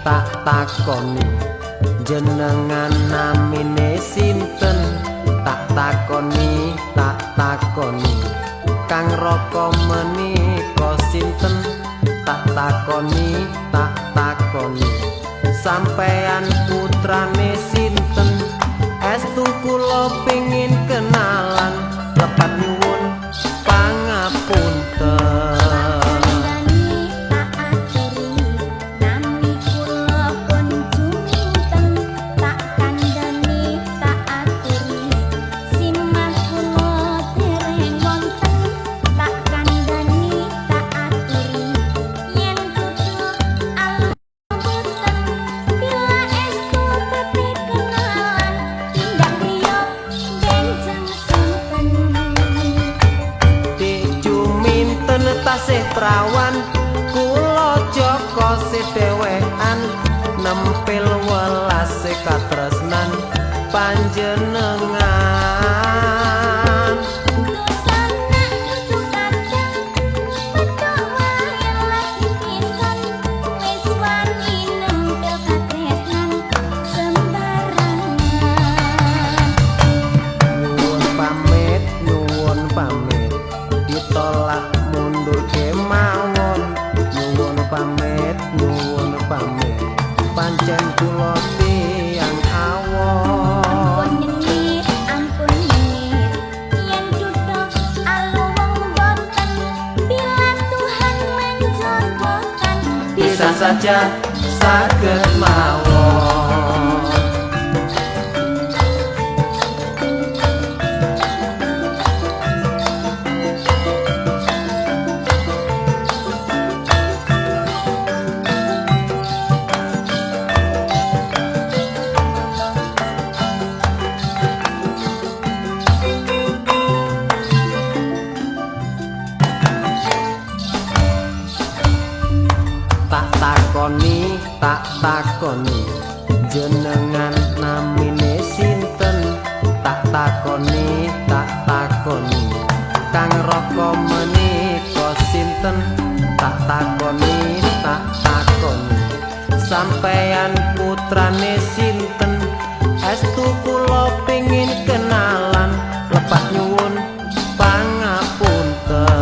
tak takoni jenengan namine sinten tak takoni Kang Raka menika sinten tak takoni sampeyan putrane sinten estu kula pengin kenalan lepat nyuwun pangapunten. Tasih prawan kula Joko sedhewekan nempil welase katresnan panjenengan nyuwun pamit ditolak mundur kemawon nyuwun pamit pancen kula tiyang awon ampun nyengit yen duduk aluwung boten bila Tuhan menjodohkan bisa saja saged mawon. Tak takoni jenengan namine sinten tak takoni Kang Raka menika sinten tak takoni sampeyan putrane sinten estu kula pengin kenalan lepat nyuwun pangapunten.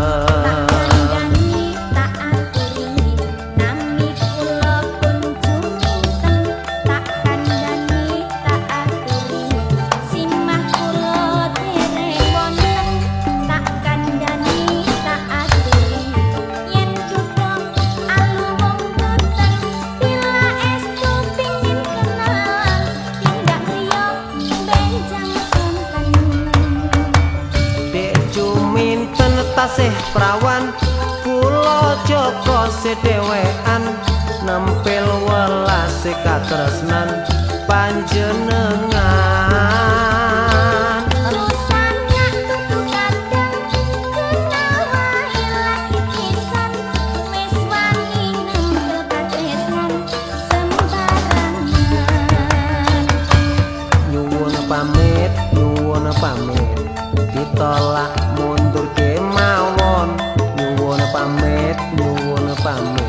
Tasih prawan kula Joko sedhewekan nempil welase katresnan panjenengan rusana tutu kadang kenal wae lagi pisan wis wani nempel katresnan sembarangan nyuwun pamit ditolak mundur kemawon nyuwun pamit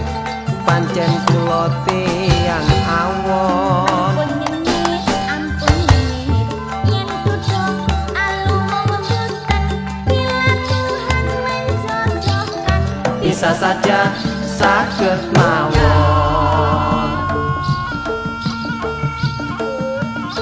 pancen kula tiyang awon ampun nyengit yen duduk aluwung boten bila Tuhan menjodohkan bisa saja saged mawon.